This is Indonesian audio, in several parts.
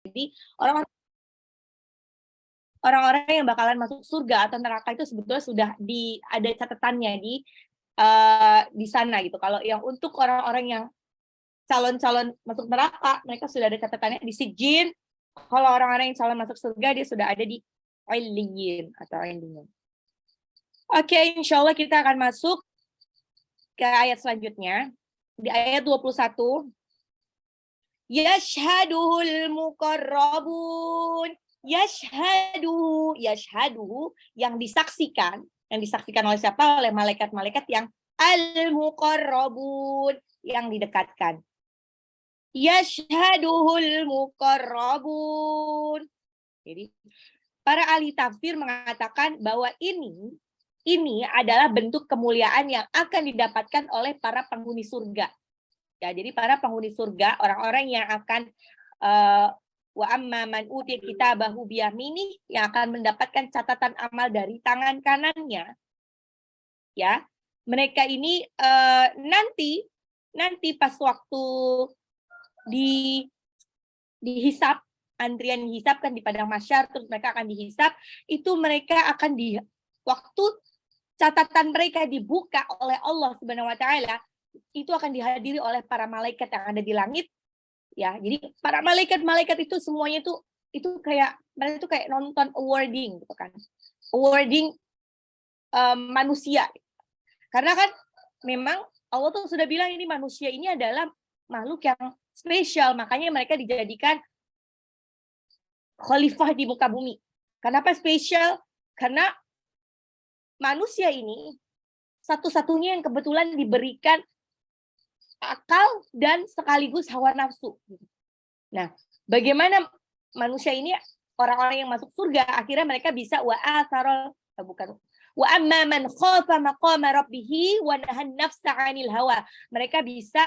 Jadi orang-orang yang bakalan masuk surga atau neraka itu sebetulnya sudah ada catatannya di sana gitu. Kalau yang untuk orang-orang yang calon-calon masuk neraka, mereka sudah ada catatannya di Sijin. Kalau orang-orang yang calon masuk surga, dia sudah ada di Illiyin atau Illiyin. Oke, insya Allah kita akan masuk ke ayat selanjutnya. Di ayat 21. Yashhaduhul muqarrabun. Yashhaduhu yang disaksikan oleh siapa? Oleh malaikat-malaikat yang al-muqarrabun, yang didekatkan. Yashhaduhul muqarrabun. Jadi para ahli tafsir mengatakan bahwa ini adalah bentuk kemuliaan yang akan didapatkan oleh para penghuni surga. Ya, jadi para penghuni surga, orang-orang yang akan wa amma man uti kitabahu biyamini, yang akan mendapatkan catatan amal dari tangan kanannya. Ya, mereka ini nanti pas waktu dihisap, antrian hisap kan di padang mahsyar, terus mereka akan dihisap, itu mereka akan waktu catatan mereka dibuka oleh Allah Subhanahu wa taala, itu akan dihadiri oleh para malaikat yang ada di langit. Ya, jadi para malaikat itu semuanya itu kayak mereka itu kayak nonton awarding gitu kan. Awarding manusia. Karena kan memang Allah tuh sudah bilang ini manusia ini adalah makhluk yang spesial, makanya mereka dijadikan khalifah di muka bumi. Kenapa spesial? Karena manusia ini satu-satunya yang kebetulan diberikan akal dan sekaligus hawa nafsu. Nah, bagaimana manusia ini, orang-orang yang masuk surga, akhirnya mereka bisa wa amma man khafa maqama rabbih wa nahan nafsa 'anil hawa. Mereka bisa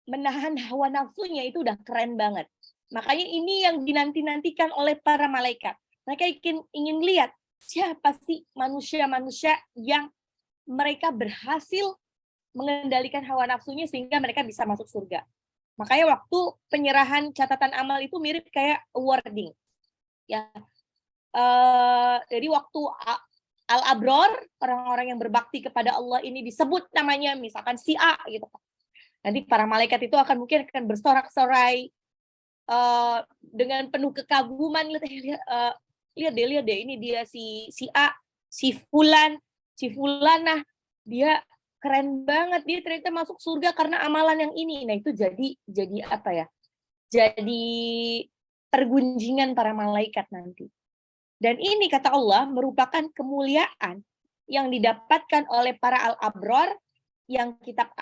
menahan hawa nafsunya, itu udah keren banget. Makanya ini yang dinanti-nantikan oleh para malaikat. Mereka ingin lihat siapa sih manusia-manusia yang mereka berhasil mengendalikan hawa nafsunya sehingga mereka bisa masuk surga. Makanya waktu penyerahan catatan amal itu mirip kayak awarding. Ya. Jadi waktu al-abror, orang-orang yang berbakti kepada Allah ini disebut namanya, misalkan si A gitu. Nanti para malaikat itu mungkin akan bersorak-sorai dengan penuh kekaguman, lihat deh ini dia si A, si Fulanah, dia keren banget, dia ternyata masuk surga karena amalan yang ini. Nah, itu jadi apa ya? Jadi pergunjingan para malaikat nanti. Dan ini kata Allah merupakan kemuliaan yang didapatkan oleh para al-abror, yang kitab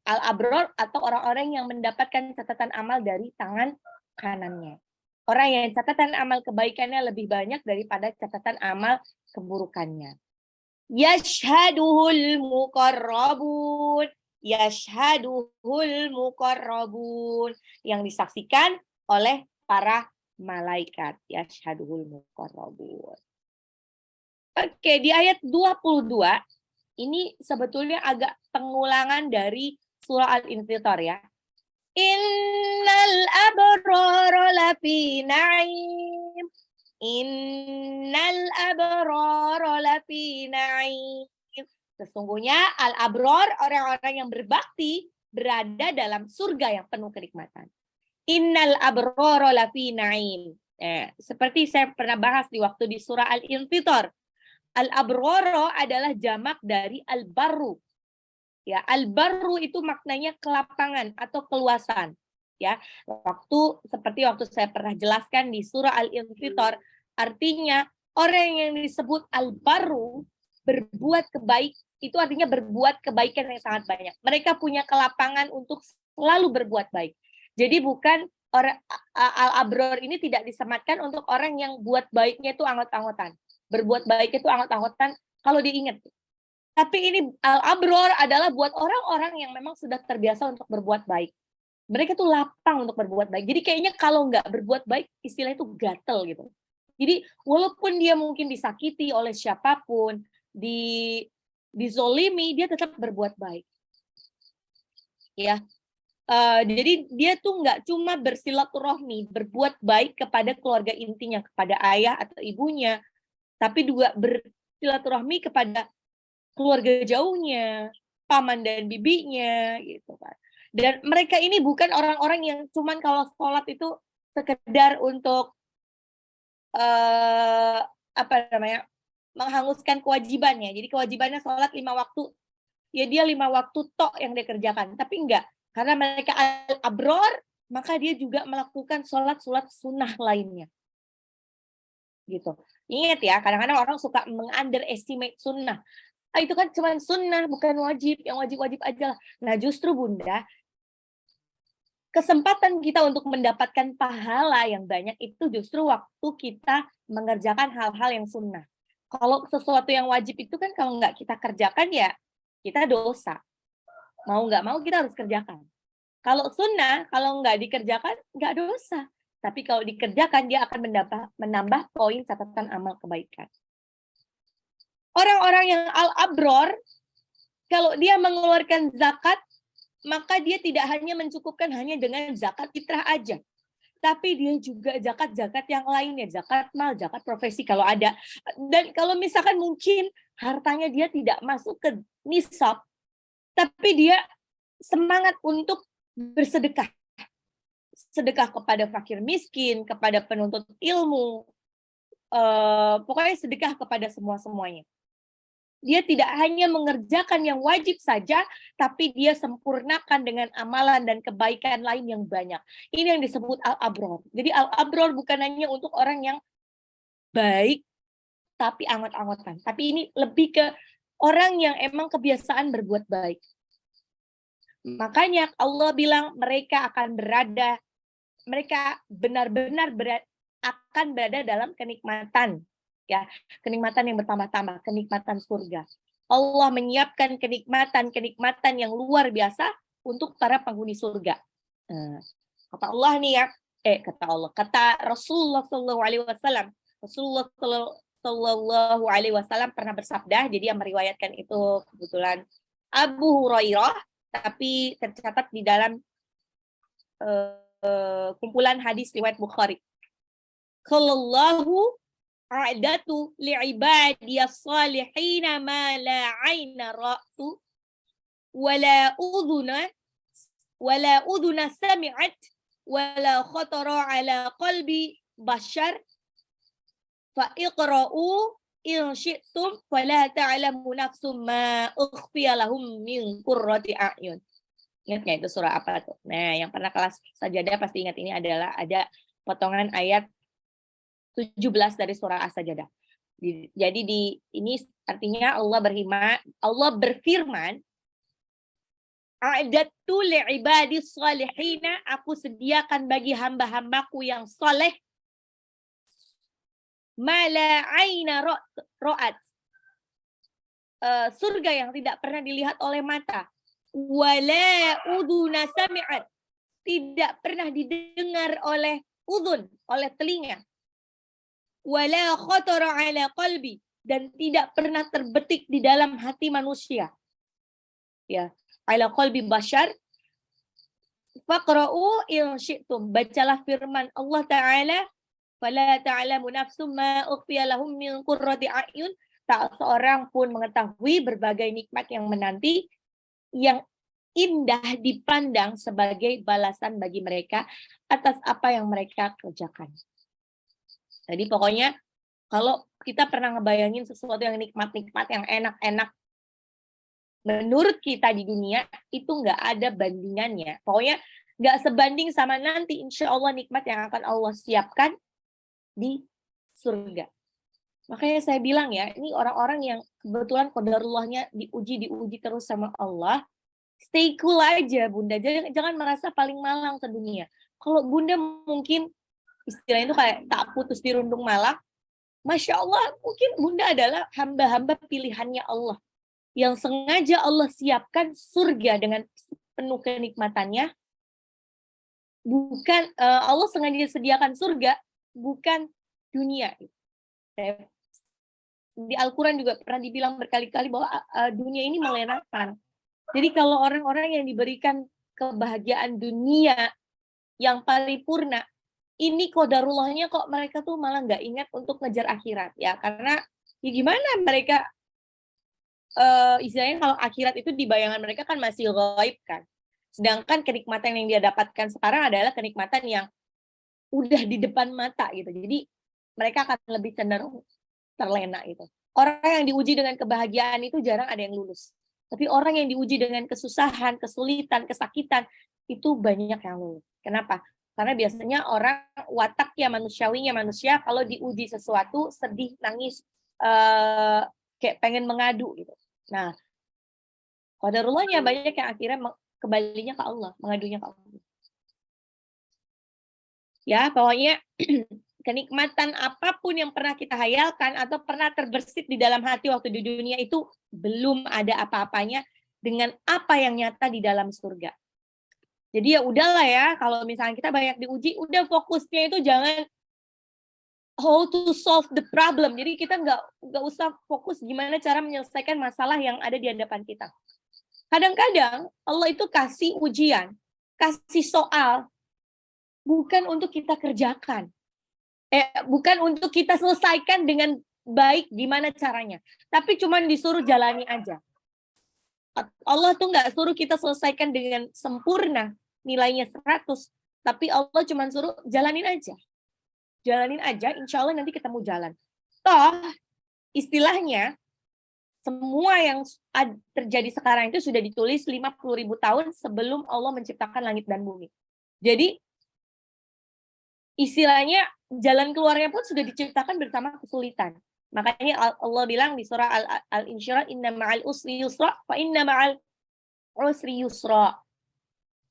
al-abror atau orang-orang yang mendapatkan catatan amal dari tangan kanannya. Orang yang catatan amal kebaikannya lebih banyak daripada catatan amal keburukannya. Yashhaduhul muqarrabun. Yashhaduhul muqarrabun. Yang disaksikan oleh para malaikat. Yashhaduhul muqarrabun. Oke, di ayat 22, ini sebetulnya agak pengulangan dari surah Al-Infitar ya. Innal abrara lafi na'im. Innal abrara lafi na'im. Sesungguhnya al-abror, orang-orang yang berbakti, berada dalam surga yang penuh kenikmatan. Innal abrara lafi na'im. Seperti saya pernah bahas di waktu di surah Al-Infitar. Al-abroro adalah jamak dari al-barru. Ya, al-barru itu maknanya kelapangan atau keluasan. Ya, seperti waktu saya pernah jelaskan di surah Al-Infitar, artinya orang yang disebut al-barru, berbuat itu artinya berbuat kebaikan yang sangat banyak. Mereka punya kelapangan untuk selalu berbuat baik. Jadi bukan orang al-abror ini tidak disematkan untuk orang yang buat baiknya itu anggot-anggotan. Berbuat baik itu anggot-anggotan kalau diingat. Tapi ini al-abror adalah buat orang-orang yang memang sudah terbiasa untuk berbuat baik. Mereka tuh lapang untuk berbuat baik. Jadi kayaknya kalau nggak berbuat baik, istilahnya itu gatel gitu. Jadi walaupun dia mungkin disakiti oleh siapapun, dizolimi, dia tetap berbuat baik. Ya. Jadi dia tuh nggak cuma bersilaturahmi, berbuat baik kepada keluarga intinya, kepada ayah atau ibunya, tapi juga bersilaturahmi kepada keluarga jauhnya, paman dan bibinya, gitu kan. Dan mereka ini bukan orang-orang yang cuman kalau sholat itu sekedar untuk apa namanya, menghanguskan kewajibannya. Jadi kewajibannya sholat 5 waktu, ya dia 5 waktu tok yang dia kerjakan. Tapi enggak, karena mereka al-abror, maka dia juga melakukan sholat-sholat sunnah lainnya. Gitu. Ingat ya, kadang-kadang orang suka meng-underestimate sunnah. Itu kan cuma sunnah, bukan wajib. Yang wajib-wajib aja lah. Nah justru Bunda, kesempatan kita untuk mendapatkan pahala yang banyak itu justru waktu kita mengerjakan hal-hal yang sunnah. Kalau sesuatu yang wajib itu kan kalau nggak kita kerjakan ya kita dosa. Mau nggak mau kita harus kerjakan. Kalau sunnah, kalau nggak dikerjakan nggak dosa. Tapi kalau dikerjakan dia akan menambah poin catatan amal kebaikan. Orang-orang yang al-abror, kalau dia mengeluarkan zakat, maka dia tidak hanya mencukupkan hanya dengan zakat fitrah aja. Tapi dia juga zakat-zakat yang lainnya, zakat mal, zakat profesi kalau ada. Dan kalau misalkan mungkin hartanya dia tidak masuk ke nisab, tapi dia semangat untuk bersedekah. Sedekah kepada fakir miskin, kepada penuntut ilmu, pokoknya sedekah kepada semua-semuanya. Dia tidak hanya mengerjakan yang wajib saja, tapi dia sempurnakan dengan amalan dan kebaikan lain yang banyak. Ini yang disebut al-abror. Jadi al-abror bukan hanya untuk orang yang baik, tapi angot-angotan. Tapi ini lebih ke orang yang emang kebiasaan berbuat baik. Makanya Allah bilang mereka akan berada, mereka benar-benar akan berada dalam kenikmatan. Ya, kenikmatan yang bertambah-tambah, kenikmatan surga. Allah menyiapkan kenikmatan-kenikmatan yang luar biasa untuk para penghuni surga. Kata Allah nih ya, kata Rasulullah Shallallahu Alaihi Wasallam. Rasulullah Shallallahu Alaihi Wasallam pernah bersabda, jadi yang meriwayatkan itu kebetulan Abu Hurairah, tapi tercatat di dalam kumpulan hadis riwayat Bukhari. Qallallahu a'datu li'ibadiyas salihina ma la 'aina ra'tu wala udhuna sami'at wala khatara 'ala qalbi bashar fa iqra'u in syi'tum fala ta'lamu nafsum ma ukhfiya lahum min qurrati a'yun. Ingat nggak itu surah apa tuh? Nah, yang pernah kelas sajadah pasti ingat ini adalah ada potongan ayat 17 dari surah As-Sajadah. Jadi ini artinya Allah berfirman, a'dadtu li'ibadis salihina, aku sediakan bagi hamba-hambaku yang saleh ma la 'aina ra'at, surga yang tidak pernah dilihat oleh mata, wala udhuna sami'at, tidak pernah didengar oleh udhun, oleh telinga, wala khatara ala qalbi, dan tidak pernah terbetik di dalam hati manusia. Ya, ala qalbi bashar. Faqra'u in syi'tum, bacalah firman Allah Ta'ala, fala ta'lamu nafsum ma ukhfiya lahum min qurrati a'yun, tak seorang pun mengetahui berbagai nikmat yang menanti yang indah dipandang sebagai balasan bagi mereka atas apa yang mereka kerjakan. Jadi pokoknya kalau kita pernah ngebayangin sesuatu yang nikmat-nikmat, yang enak-enak menurut kita di dunia, itu nggak ada bandingannya. Pokoknya nggak sebanding sama nanti insya Allah nikmat yang akan Allah siapkan di surga. Makanya saya bilang ya, ini orang-orang yang kebetulan qadarullahnya diuji terus sama Allah, stay cool aja Bunda, jangan merasa paling malang sedunia. Kalau Bunda mungkin istilahnya itu kayak tak putus dirundung malang, Masya Allah, mungkin Bunda adalah hamba-hamba pilihannya Allah, yang sengaja Allah siapkan surga dengan penuh kenikmatannya. Bukan Allah sengaja sediakan surga, bukan dunia. Di Al-Quran juga pernah dibilang berkali-kali bahwa dunia ini melenakan. Jadi kalau orang-orang yang diberikan kebahagiaan dunia yang paripurna, ini qadarullahnya kok mereka tuh malah nggak ingat untuk ngejar akhirat ya, karena ya gimana mereka istilahnya kalau akhirat itu di bayangan mereka kan masih gaib kan. Sedangkan kenikmatan yang dia dapatkan sekarang adalah kenikmatan yang udah di depan mata gitu. Jadi mereka akan lebih cenderung terlena gitu. Orang yang diuji dengan kebahagiaan itu jarang ada yang lulus. Tapi orang yang diuji dengan kesusahan, kesulitan, kesakitan, itu banyak yang lulus. Kenapa? Karena biasanya orang wataknya manusiawinya manusia kalau diuji sesuatu sedih, nangis, kayak pengen mengadu gitu. Nah, qadarullahnya banyak yang akhirnya kembalinya ke Allah, mengadunya ke Allah. Ya, pokoknya kenikmatan apapun yang pernah kita hayalkan atau pernah terbersit di dalam hati waktu di dunia itu belum ada apa-apanya dengan apa yang nyata di dalam surga. Jadi ya udahlah ya, kalau misalnya kita banyak diuji, udah fokusnya itu jangan how to solve the problem. Jadi kita nggak usah fokus gimana cara menyelesaikan masalah yang ada di hadapan kita. Kadang-kadang Allah itu kasih ujian, kasih soal, bukan untuk kita kerjakan. Bukan untuk kita selesaikan dengan baik gimana caranya. Tapi cuma disuruh jalani aja. Allah tuh nggak suruh kita selesaikan dengan sempurna, nilainya 100. Tapi Allah cuma suruh jalanin aja. Jalanin aja, insya Allah nanti ketemu jalan. Toh, istilahnya, semua yang terjadi sekarang itu sudah ditulis 50.000 tahun sebelum Allah menciptakan langit dan bumi. Jadi, istilahnya jalan keluarnya pun sudah diciptakan bersama kesulitan. Makanya Allah bilang di surah Al-Insyirah, inna ma'al usri yusra, fa inna ma'al usri yusra.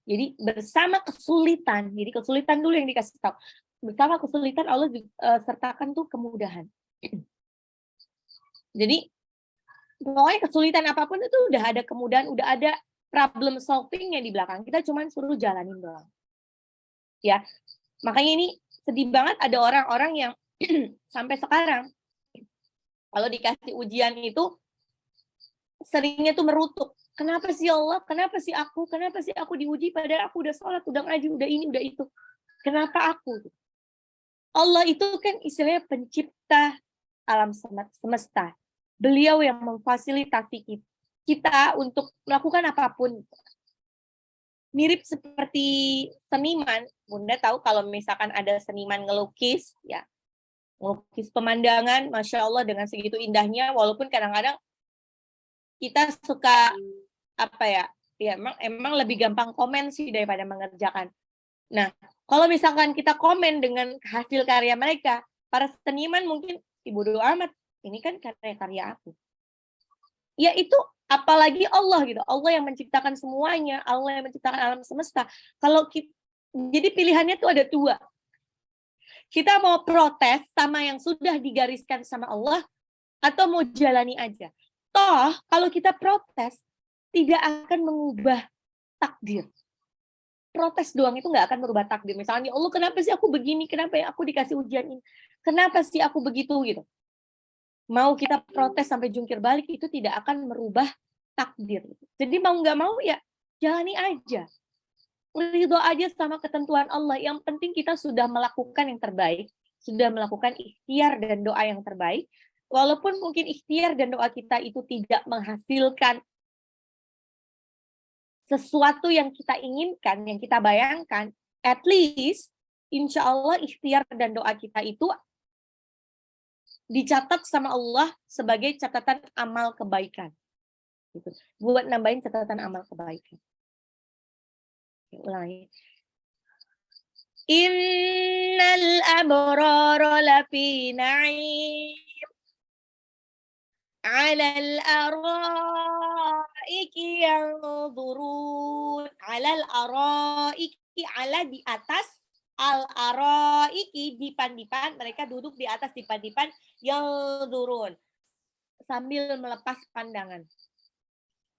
Jadi bersama kesulitan, jadi kesulitan dulu yang dikasih tahu. Bersama kesulitan Allah sertakan tuh kemudahan. Jadi pokoknya kesulitan apapun itu udah ada kemudahan, udah ada problem solvingnya di belakang. Kita cuma suruh jalanin doang. Ya, makanya ini sedih banget ada orang-orang yang sampai sekarang kalau dikasih ujian itu seringnya tuh merutuk. Kenapa sih Allah? Kenapa sih aku? Kenapa sih aku diuji padahal aku udah sholat, udah ngaji, udah ini, udah itu. Kenapa aku? Allah itu kan istilahnya pencipta alam semesta. Beliau yang memfasilitasi kita untuk melakukan apapun. Mirip seperti seniman. Bunda tahu kalau misalkan ada seniman ngelukis, ya, ngelukis pemandangan, Masya Allah dengan segitu indahnya, walaupun kadang-kadang kita suka apa ya emang lebih gampang komen sih daripada mengerjakan. Nah, kalau misalkan kita komen dengan hasil karya mereka, para seniman mungkin bodo amat, ini kan karya aku. Ya itu apalagi Allah gitu. Allah yang menciptakan semuanya, Allah yang menciptakan alam semesta. Jadi pilihannya tuh ada dua. Kita mau protes sama yang sudah digariskan sama Allah atau mau jalani aja. Toh kalau kita protes tidak akan mengubah takdir. Protes doang itu nggak akan merubah takdir. Misalnya, Allah kenapa sih aku begini? Kenapa ya aku dikasih ujian ini? Kenapa sih aku begitu gitu? Mau kita protes sampai jungkir balik itu tidak akan merubah takdir. Jadi mau nggak mau ya jalani aja. Ridho aja sama ketentuan Allah. Yang penting kita sudah melakukan yang terbaik, sudah melakukan ikhtiar dan doa yang terbaik. Walaupun mungkin ikhtiar dan doa kita itu tidak menghasilkan sesuatu yang kita inginkan, yang kita bayangkan, at least insya Allah ikhtiar dan doa kita itu dicatat sama Allah sebagai catatan amal kebaikan. Gitu. Buat nambahin catatan amal kebaikan. Ulangi. Innal abrara lafi na'im 'alal araiki yanzurun. 'Alal araiki, ala di atas, al-araiki dipan-dipan, mereka duduk di atas dipan-dipan, yanzurun sambil melepas pandangan.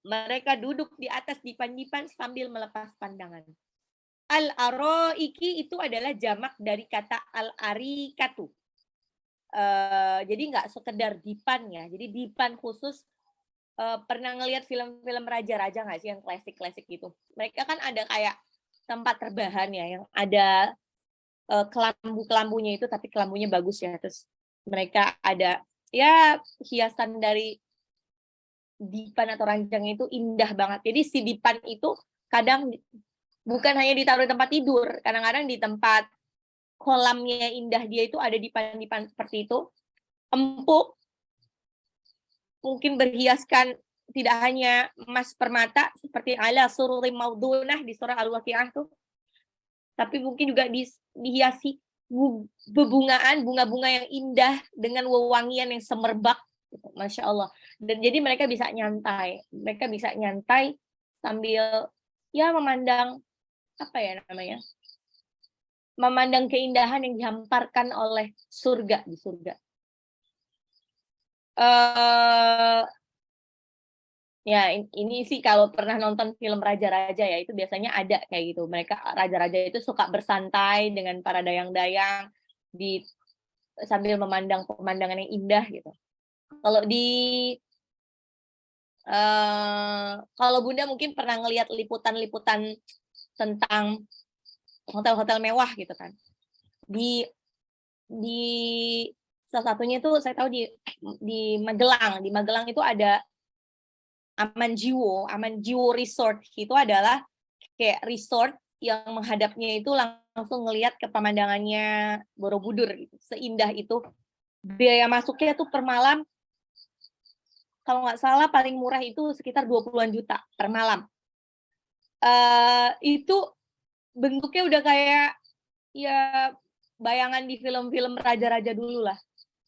Mereka duduk di atas dipan-dipan sambil melepas pandangan. Al-araiki itu adalah jamak dari kata al-arikatu. Jadi nggak sekedar dipan ya. Jadi dipan khusus pernah ngelihat film-film raja-raja nggak sih yang klasik-klasik gitu? Mereka kan ada kayak tempat terbahan ya, yang ada kelambu-kelambunya itu, tapi kelambunya bagus ya. Terus mereka ada ya hiasan dari dipan atau ranjangnya itu indah banget. Jadi si dipan itu kadang bukan hanya ditaruh di tempat tidur, kadang-kadang di tempat kolamnya indah dia itu ada dipan-dipan seperti itu, empuk, mungkin berhiaskan tidak hanya emas permata seperti ala sururi maudunah di surah Al-Waqiah tuh, tapi mungkin juga dihiasi bebungaan, bunga-bunga yang indah dengan wewangian yang semerbak, gitu. Masya Allah. Dan jadi mereka bisa nyantai sambil ya memandang apa ya namanya, memandang keindahan yang dihamparkan oleh surga di surga. Ya ini sih kalau pernah nonton film raja-raja ya, itu biasanya ada kayak gitu. Mereka raja-raja itu suka bersantai dengan para dayang-dayang di sambil memandang pemandangan yang indah gitu. Kalau di kalau Bunda mungkin pernah ngelihat liputan-liputan tentang hotel-hotel mewah gitu kan. Di salah satunya itu saya tahu di Magelang. Di Magelang itu ada Aman Jiwo Resort. Itu adalah kayak resort yang menghadapnya itu langsung ngelihat ke pemandangannya Borobudur gitu. Seindah itu. Biaya masuknya tuh per malam kalau nggak salah paling murah itu sekitar 20-an juta per malam. Itu bentuknya udah kayak ya bayangan di film-film raja-raja dulu lah.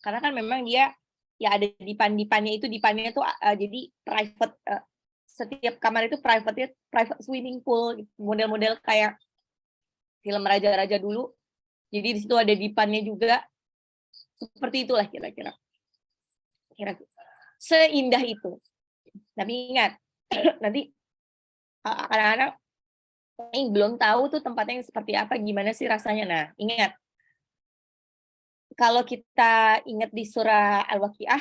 Karena kan memang dia ya ada dipan-dipannya itu, dipannya tuh jadi private, setiap kamar itu private swimming pool, model-model kayak film raja-raja dulu. Jadi di situ ada dipannya juga. Seperti itulah kira-kira. Seindah itu. Tapi ingat, nanti anak-anak belum tahu tuh tempatnya seperti apa, gimana sih rasanya. Nah, ingat, kalau kita ingat di surah Al-Waqiah,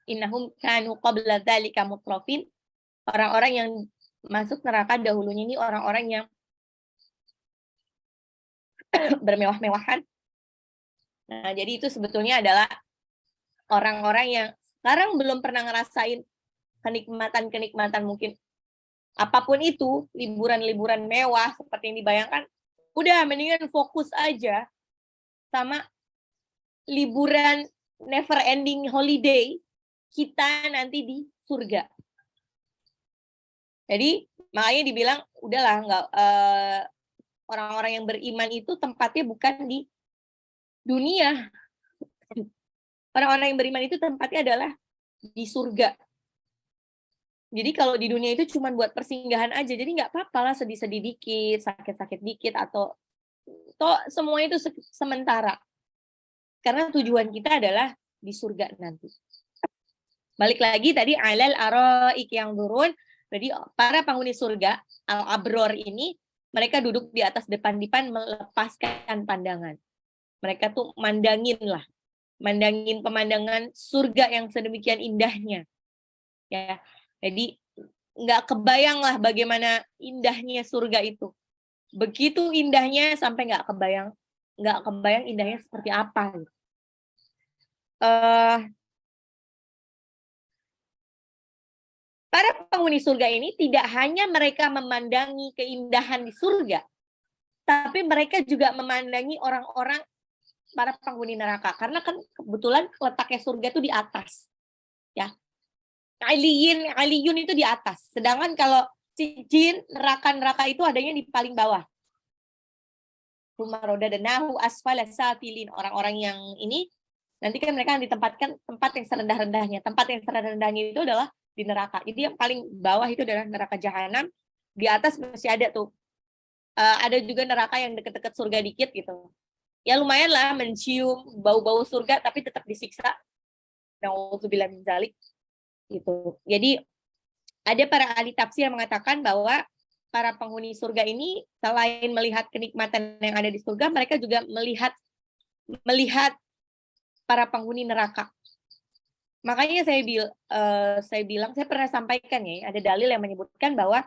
innahum kanu qabla dzalika mutrafin, orang-orang yang masuk neraka dahulunya ini orang-orang yang bermewah-mewahan. Nah, jadi itu sebetulnya adalah orang-orang yang sekarang belum pernah ngerasain kenikmatan-kenikmatan mungkin apapun itu, liburan-liburan mewah seperti yang dibayangkan, udah mendingan fokus aja sama liburan never ending holiday kita nanti di surga. Jadi makanya dibilang udahlah nggak orang-orang yang beriman itu tempatnya bukan di dunia. Orang-orang yang beriman itu tempatnya adalah di surga. Jadi kalau di dunia itu cuma buat persinggahan aja, jadi nggak apa-apa lah sedih-sedih dikit, sakit-sakit dikit, atau toh semua itu sementara. Karena tujuan kita adalah di surga nanti. Balik lagi tadi alal araik yang turun, jadi para penghuni surga al-abror ini mereka duduk di atas depan-depan melepaskan pandangan. Mereka tuh mandangin pemandangan surga yang sedemikian indahnya. Ya, jadi nggak kebayang lah bagaimana indahnya surga itu. Begitu indahnya sampai nggak kebayang indahnya seperti apa. Para penghuni surga ini tidak hanya mereka memandangi keindahan di surga, tapi mereka juga memandangi orang-orang para penghuni neraka. Karena kan kebetulan letaknya surga itu di atas. Ya. Aliyun itu di atas. Sedangkan kalau jin, neraka-neraka itu adanya di paling bawah. Rumarodadanahu asfala safilin. Orang-orang yang ini nanti kan mereka ditempatkan tempat yang serendah-rendahnya. Tempat yang serendah-rendahnya itu adalah di neraka. Jadi yang paling bawah itu adalah neraka jahanam. Di atas masih ada tuh. Ada juga neraka yang deket-deket surga dikit gitu. Ya lumayan lah mencium bau-bau surga tapi tetap disiksa. Nauzubillah min dzalik. Gitu. Jadi ada para ahli tafsir yang mengatakan bahwa para penghuni surga ini selain melihat kenikmatan yang ada di surga, mereka juga melihat para penghuni neraka. Makanya saya bilang, saya pernah sampaikan ya, ada dalil yang menyebutkan bahwa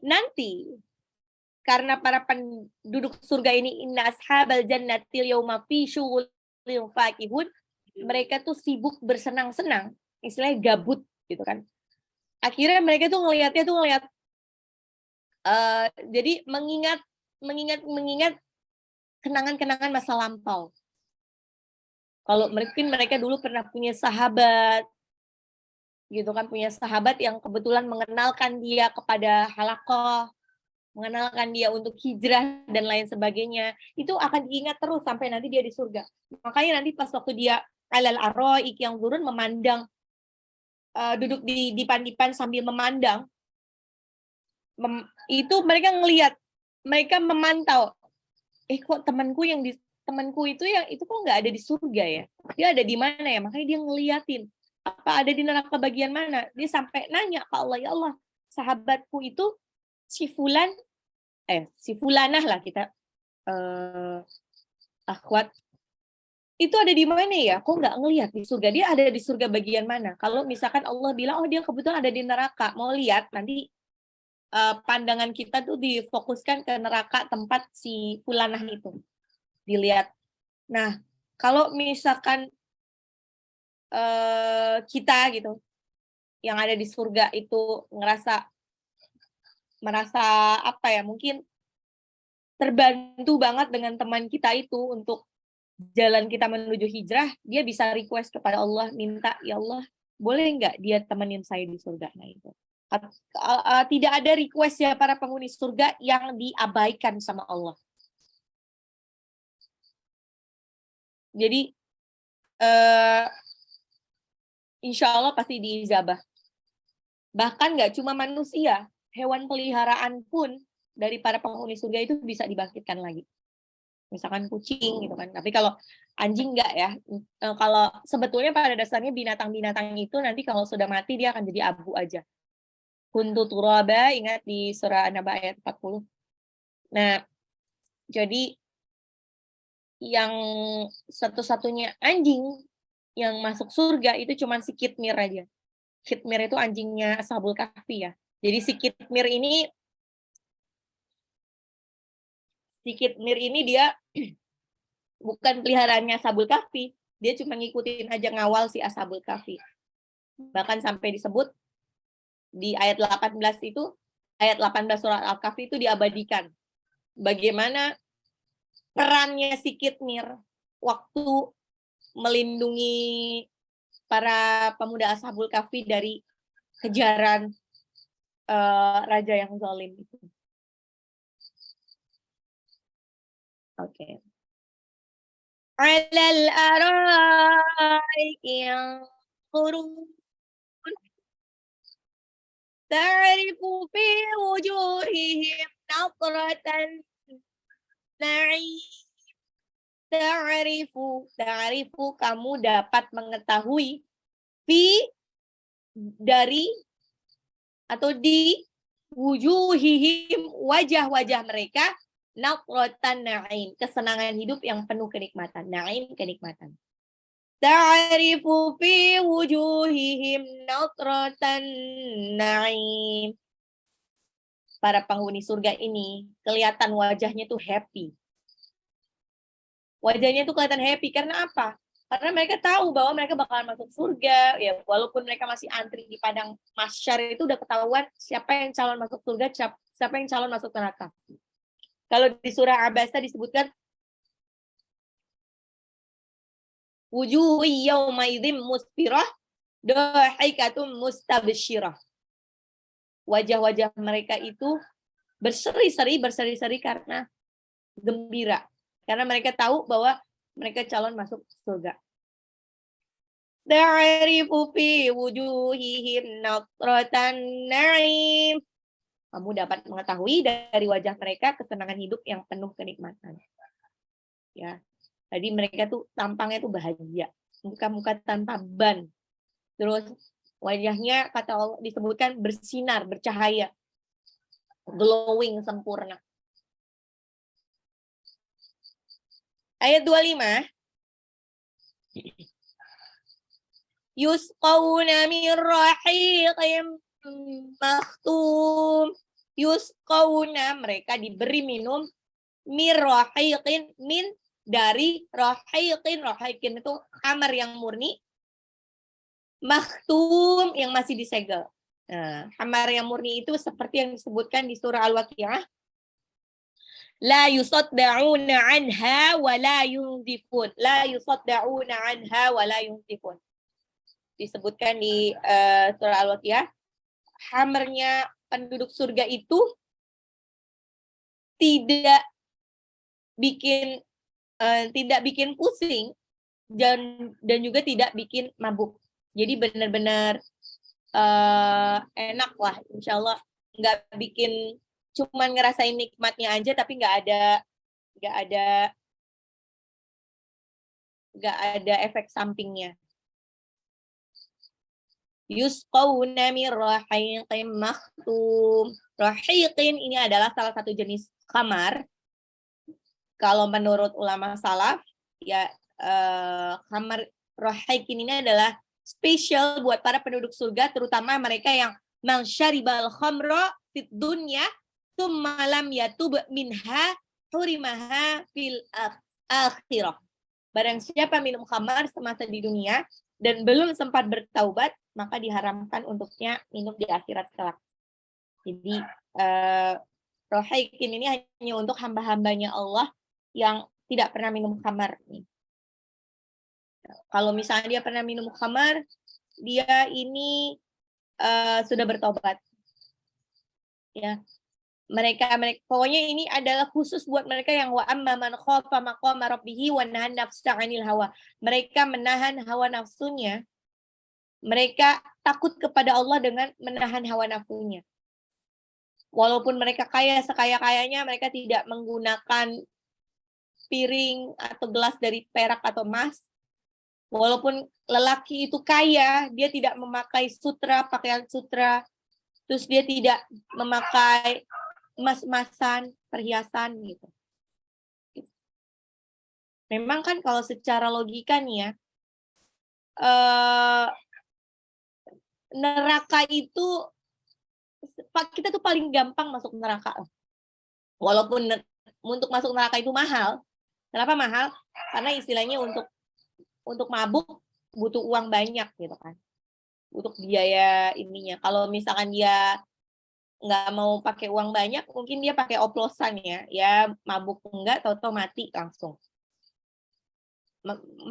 nanti karena para penduduk surga ini inna ashabal jannatil yauma fi syughulin fakihun, mereka tuh sibuk bersenang-senang, istilahnya gabut gitu kan. Akhirnya mereka tuh ngelihatnya tuh jadi mengingat kenangan-kenangan masa lampau. Kalau mungkin mereka dulu pernah punya sahabat, gitu kan, punya sahabat yang kebetulan mengenalkan dia kepada halaqah, mengenalkan dia untuk hijrah dan lain sebagainya, itu akan diingat terus sampai nanti dia di surga. Makanya nanti pas waktu dia alal aroik yang turun memandang, duduk di dipan-dipan sambil memandang, itu mereka ngelihat, mereka memantau, kok temanku itu yang itu kok nggak ada di surga ya? Dia ada di mana ya? Makanya dia ngeliatin, apa ada di neraka bagian mana? Dia sampai nanya ke Allah, ya Allah, sahabatku itu si fulanah lah kita akhwat, itu ada di mana ya? Kok nggak ngelihat di surga? Dia ada di surga bagian mana? Kalau misalkan Allah bilang, oh dia kebetulan ada di neraka, mau lihat nanti pandangan kita tuh difokuskan ke neraka tempat si fulanah itu. Dilihat. Nah, kalau misalkan kita gitu yang ada di surga itu merasa apa ya, mungkin terbantu banget dengan teman kita itu untuk jalan kita menuju hijrah, dia bisa request kepada Allah, minta, ya Allah, boleh nggak dia temenin saya di surga? Nah itu. Tidak ada request ya para penghuni surga yang diabaikan sama Allah. Jadi insya Allah pasti diijabah. Bahkan nggak cuma manusia, hewan peliharaan pun dari para penghuni surga itu bisa dibangkitkan lagi. Misalkan kucing gitu kan. Tapi kalau anjing nggak ya. Kalau sebetulnya pada dasarnya binatang-binatang itu nanti kalau sudah mati dia akan jadi abu aja. Kuntu turaba, ingat di surah An-Naba ayat 40. Nah, jadi yang satu-satunya anjing yang masuk surga itu cuma si Kitmir aja. Kitmir itu anjingnya Ashabul Kahfi ya. Jadi si Kitmir ini dia bukan peliharaannya Ashabul Kahfi, dia cuma ngikutin aja, ngawal si Ashabul Kahfi. Bahkan sampai disebut di ayat 18 itu, ayat 18 surat Al-Kahfi itu diabadikan. Bagaimana perannya si Kitmir waktu melindungi para pemuda Ashabul Kahfi dari kejaran raja yang zalim itu. Oke. Alal araik yang qurun ta'rifu fi wujuhihim nadratan na'im. Ta'rifu kamu dapat mengetahui fi dari atau di wujuhihim wajah-wajah mereka nadratan na'im, kesenangan hidup yang penuh kenikmatan. Na'im, kenikmatan. Ta'rifu fi wujuhihim nadratan na'im. Para penghuni surga ini kelihatan wajahnya tuh happy. Wajahnya tuh kelihatan happy karena apa? Karena mereka tahu bahwa mereka bakalan masuk surga, ya walaupun mereka masih antri di padang mahsyar itu udah ketahuan siapa yang calon masuk surga, siapa yang calon masuk neraka. Kalau di surah Abasa disebutkan wujuhu yawma idzin musfirah dahikatum mustabsyirah. Wajah-wajah mereka itu berseri-seri karena gembira. Karena mereka tahu bahwa mereka calon masuk surga. Ta'rifu fi wujuhihim nadratan na'im. Kamu dapat mengetahui dari wajah mereka kesenangan hidup yang penuh kenikmatan. Ya. Jadi mereka tuh tampangnya tuh bahagia, muka-muka tanpa ban. Terus wajahnya kata Allah disebutkan bersinar, bercahaya, glowing, sempurna. Ayat 25. Yusqawna min rahiqin makhtum. Yusqawna, mereka diberi minum min rahiqin, min dari rahiqin. Rahiqin itu khamar yang murni, makhtum yang masih disegel. Nah, khamar yang murni itu seperti yang disebutkan di surah Al-Waqiah. La yusaddauna anha wa la yunzifun. La yusaddauna anha wa la yunzifun. Disebutkan di surah Al-Waqiah, khamarnya penduduk surga itu tidak bikin pusing dan juga tidak bikin mabuk. Jadi benar-benar enak lah, insya Allah. Nggak bikin, cuman ngerasain nikmatnya aja, tapi nggak ada efek sampingnya. Yusqawna min rahiqin makhtum. Rahiqin ini adalah salah satu jenis khamar. Kalau menurut ulama salaf, ya khamar rahiqin ini adalah spesial buat para penduduk surga, terutama mereka yang man syaribal khamra fid dunya tsumma lam yatub minha hurimaha fil akhirah. Barang siapa minum khamar semasa di dunia dan belum sempat bertaubat, maka diharamkan untuknya minum di akhirat kelak. Jadi rahiqin ini hanya untuk hamba-hambanya Allah yang tidak pernah minum khamar. Kalau misalnya dia pernah minum khamar, dia ini sudah bertobat. Ya, mereka pokoknya ini adalah khusus buat mereka yang wa amma man khafa maqama rabbih wa nahan nafsa 'anil hawa. Mereka menahan hawa nafsunya. Mereka takut kepada Allah dengan menahan hawa nafsunya. Walaupun mereka kaya sekaya-kayanya, mereka tidak menggunakan piring atau gelas dari perak atau emas. Walaupun lelaki itu kaya, dia tidak memakai sutra, pakaian sutra. Terus dia tidak memakai emas-emasan, perhiasan gitu. Memang kan kalau secara logika nih ya, neraka itu kita tuh paling gampang masuk neraka. Walaupun untuk masuk neraka itu mahal. Kenapa mahal? Karena istilahnya untuk mabuk butuh uang banyak gitu kan. Untuk biaya ininya. Kalau misalkan dia nggak mau pakai uang banyak, mungkin dia pakai oplosan ya. Ya mabuk enggak, tahu-tahu mati langsung.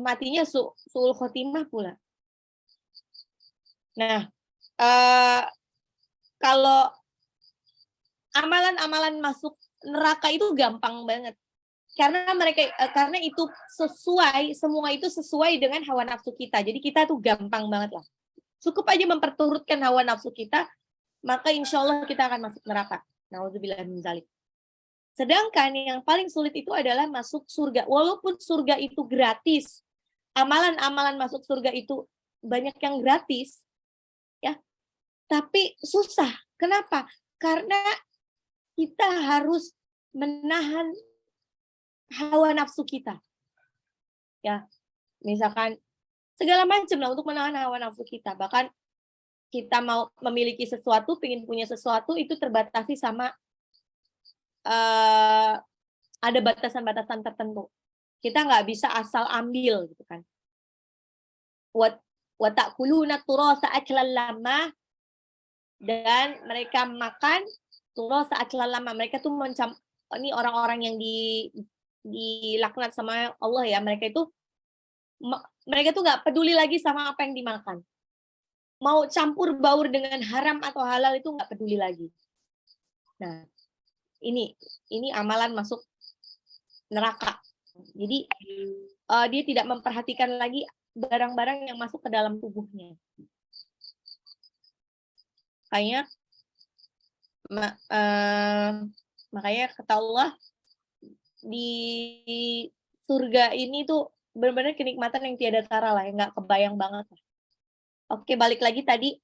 Matinya su'ul khotimah pula. Nah, kalau amalan-amalan masuk neraka itu gampang banget. Karena itu semua itu sesuai dengan hawa nafsu kita. Jadi kita tuh gampang banget lah. Cukup aja memperturutkan hawa nafsu kita, maka insya Allah kita akan masuk neraka. Nauzubillah min dzalik. Sedangkan yang paling sulit itu adalah masuk surga. Walaupun surga itu gratis, amalan-amalan masuk surga itu banyak yang gratis, ya. Tapi susah. Kenapa? Karena kita harus menahan hawa nafsu kita. Ya, misalkan segala macam lah untuk menahan hawa nafsu kita. Bahkan kita mau memiliki sesuatu, pengen punya sesuatu, itu terbatasi sama ada batasan-batasan tertentu. Kita nggak bisa asal ambil gitu kan. Wa ta'kuluna turasa aklan lama, dan mereka makan turasa aklan lama. Mereka tuh ini orang-orang yang dilaknat sama Allah ya. Mereka tuh nggak peduli lagi sama apa yang dimakan. Mau campur baur dengan haram atau halal itu nggak peduli lagi. Nah, ini amalan masuk neraka. Jadi dia tidak memperhatikan lagi barang-barang yang masuk ke dalam tubuhnya. Makanya kata Allah, di surga ini tuh benar-benar kenikmatan yang tiada tara lah, yang nggak kebayang banget. Oke, balik lagi tadi,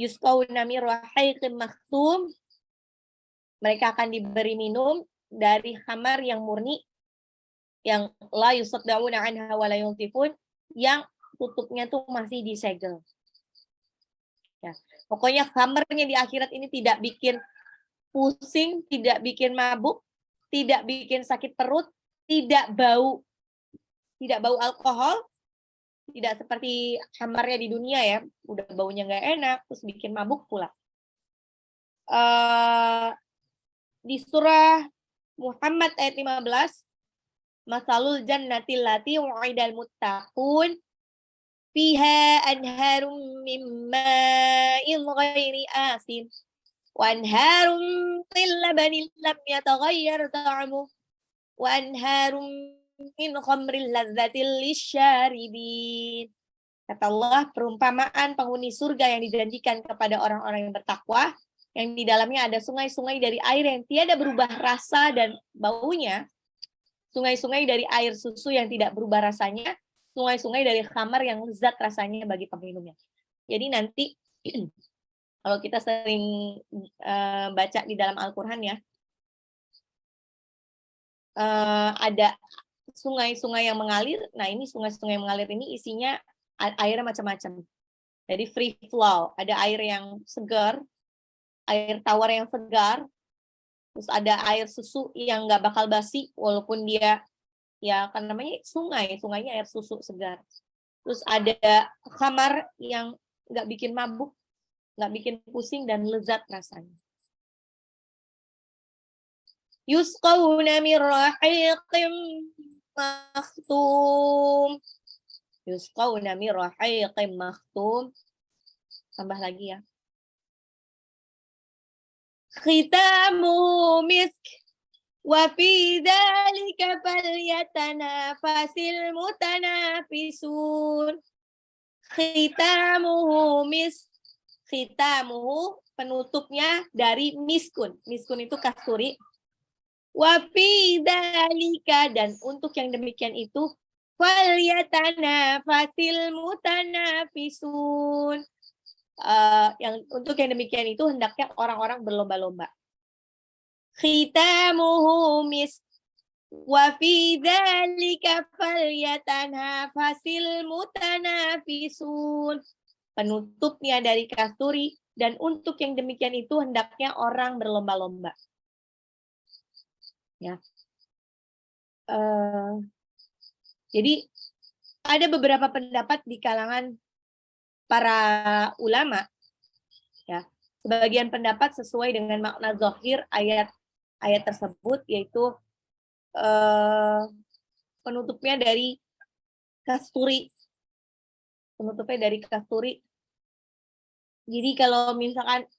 yusqawna min rahiqin makhtum. Mereka akan diberi minum dari khamar yang murni, yang la yusaddauna anha wa la yunzifun, yang tutupnya tuh masih disegel. Ya. Pokoknya khamernya di akhirat ini tidak bikin pusing, tidak bikin mabuk, tidak bikin sakit perut, tidak bau alkohol, tidak seperti khamarnya di dunia ya, udah baunya nggak enak, terus bikin mabuk pula. Di surah Muhammad ayat 15, Masalul jannatil lati wa'idal muttaqun fiha anharum min ma'in ghairi asin wa anharum min labanin lam yataghayyar ta'amuh wa anharum min khamril ladzatil lisyaribin. Kata Allah, perumpamaan penghuni surga yang dijanjikan kepada orang-orang yang bertakwa, yang di dalamnya ada sungai-sungai dari air yang tiada berubah rasa dan baunya, sungai-sungai dari air susu yang tidak berubah rasanya, sungai-sungai dari khamar yang lezat rasanya bagi peminumnya. Jadi nanti kalau kita sering baca di dalam Al-Quran ya, ada sungai-sungai yang mengalir. Nah, ini sungai-sungai yang mengalir ini isinya airnya macam-macam. Jadi free flow, ada air yang segar, air tawar yang segar, terus ada air susu yang nggak bakal basi walaupun dia ya kan namanya sungainya air susu segar. Terus ada khamar yang nggak bikin mabuk, nggak bikin pusing dan lezat rasanya. Yusqawna min rahiqim makhtum. Yusqawna min rahiqim makhtum. Tambah lagi ya. Khitamuhu misk wa fi dzalika falyatanafasil mutanafisun. Khitamuhu misk. Khitamuhu penutupnya dari miskun. Miskun itu kasturi. Wa fi dzalika dan untuk yang demikian itu falyatanafasil mutanafisun. Yang untuk yang demikian itu hendaknya orang-orang berlomba-lomba. Khitamuhu misk wa fi dzalika falyatanafasil mutanafisun. Penutupnya dari kasturi dan untuk yang demikian itu hendaknya orang berlomba-lomba. Ya. Jadi ada beberapa pendapat di kalangan para ulama, ya. Sebagian pendapat sesuai dengan makna zahir ayat tersebut, yaitu penutupnya dari kasturi. Jadi kalau misalkan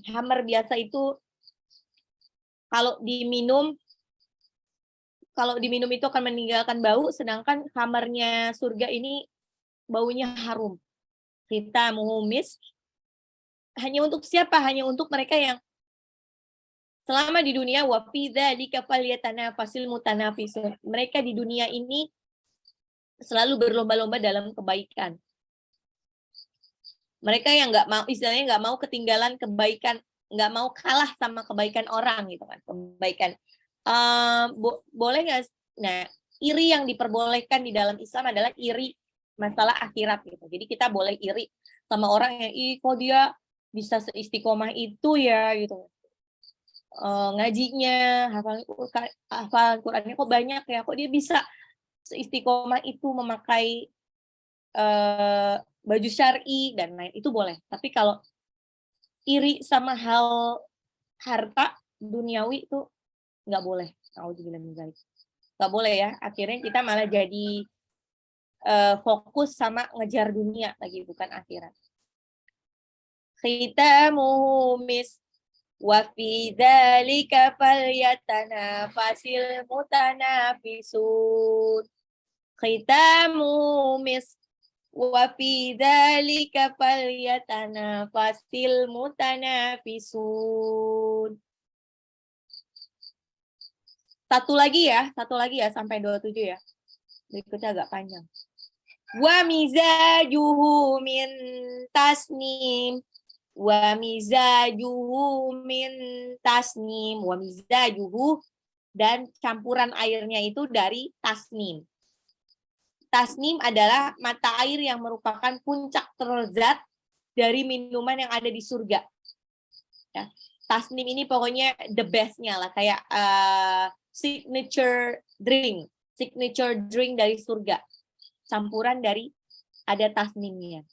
khamar biasa itu kalau diminum itu akan meninggalkan bau, sedangkan khamarnya surga ini baunya harum. Khitamuhu misk. Hanya untuk siapa? Hanya untuk mereka yang selama di dunia wa fi dzalika falyatanafasil mutanafisun. Mereka di dunia ini selalu berlomba-lomba dalam kebaikan. Mereka yang nggak mau ketinggalan kebaikan, nggak mau kalah sama kebaikan orang gitu kan. Kebaikan. Boleh nggak? Nah, iri yang diperbolehkan di dalam Islam adalah iri masalah akhirat gitu. Jadi kita boleh iri sama orang yang kok dia bisa seistiqomah itu ya gitu. Ngajinya, hafal Qurannya kok banyak ya, kok dia bisa seistiqomah itu memakai baju syar'i dan lain, itu boleh. Tapi kalau iri sama hal harta duniawi itu nggak boleh. Nggak boleh ya. Akhirnya kita malah jadi fokus sama ngejar dunia lagi, bukan akhirat. Khitamuhu misk wa fi dzalika falyatanafasil mutanafisun. Khitamuhu misk wa fi dzalika falyatanafasil mutanafisun. Satu lagi ya sampai 27 ya. Berikutnya agak panjang. Wa mizajuhu min tasnim. Wa mizajuhu min tasnim. Wa mizajuhu dan campuran airnya itu dari tasnim. Tasnim adalah mata air yang merupakan puncak terlezat dari minuman yang ada di surga. Ya. Tasnim ini pokoknya the best-nya lah, kayak signature drink dari surga. Campuran dari ada tasnimnya.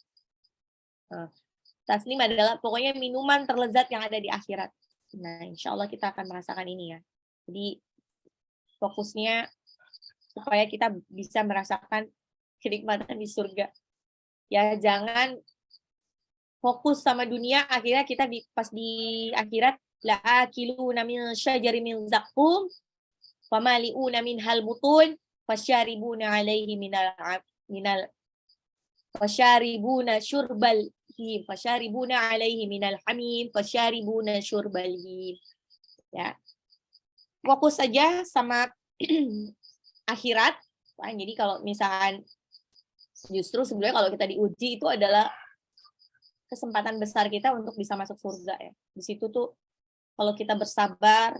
Tasnim adalah pokoknya minuman terlezat yang ada di akhirat. Nah, insya Allah kita akan merasakan ini ya. Jadi fokusnya supaya kita bisa merasakan kenikmatan di surga. Ya, jangan fokus sama dunia, akhirnya kita pas di akhirat la akiluna min syajari min zaqqum wa mali'una min hal butun fasyaribuna alaihi minal fasyaribuna syurbal him fasyaribuna alaihi minal hamim fasyaribuna syurbal him. Ya. Fokus saja sama akhirat. Nah, jadi kalau misalkan justru sebenarnya kalau kita diuji itu adalah kesempatan besar kita untuk bisa masuk surga ya. Di situ tuh kalau kita bersabar,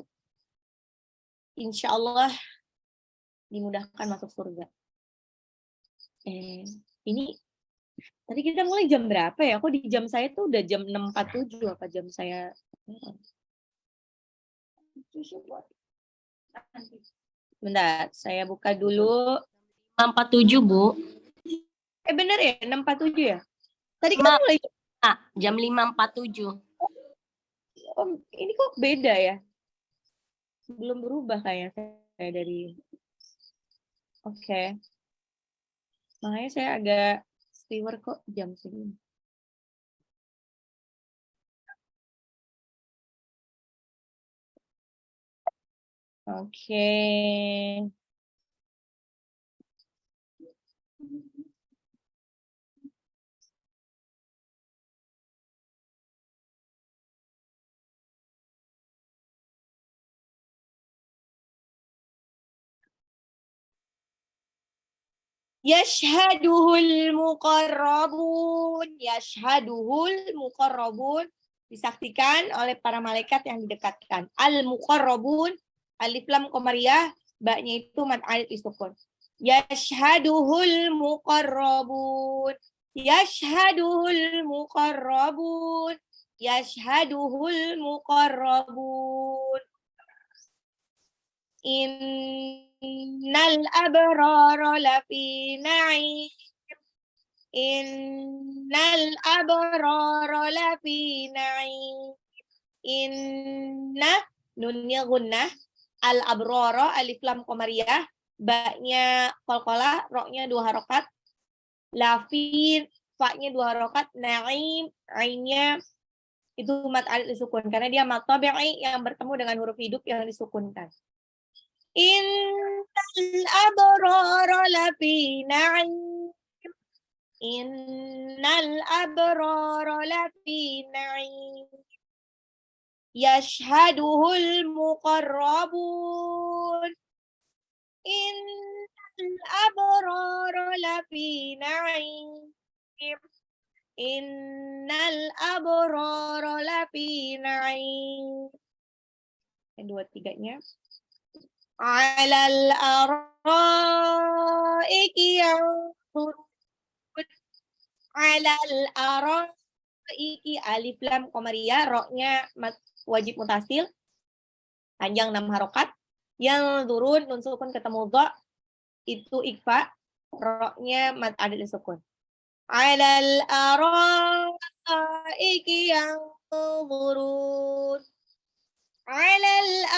insya Allah dimudahkan masuk surga. Ini tadi kita mulai jam berapa ya? Kok di jam saya tuh udah jam 6.47 apa jam saya? Bentar, saya buka dulu. 6.47, Bu. Bener ya, 6.47 ya? Tadi kita mulai jam 5.47. Oh, ini kok beda ya? Belum berubah kayaknya saya dari... Oke. Makanya saya agak stiwer kok jam segini. Oke. Yashhaduhul muqarrabun. Yashhaduhul muqarrabun. Disaksikan oleh para malaikat yang didekatkan. Al-muqarrabun. Alif lam qamariyah. Ba-nya itu mad alif isukun. Yashhaduhul muqarrabun. Yashhaduhul muqarrabun. Yashhaduhul muqarrabun. Innal abrara lafi na'im. Innal abrara lafi na'im. Inna nunnya gunnah, al abrara alif lam qamariyah, ba-nya qalqalah, ro-nya 2 harokat, lafi fa-nya 2 harokat, na'im ainnya itu mad alif disukun karena dia mad tabi'i yang bertemu dengan huruf hidup yang disukunkan. Innal abrara lafi na'im. Innal abrara lafi na'im. Yashhaduhul muqarrabun. Innal abrara lafi na'im. Innal abrara lafi na'im. Yang 2-3-nya. Alal araiki yanzurun. Alal araiki alif lam qamariyah, ro-nya wajib mutasil. Panjang 6 harokat. Yang turun nun sukun ketemu dha itu ikfa, ro-nya mad adil sukun. Alal araiki yanzurun. Alal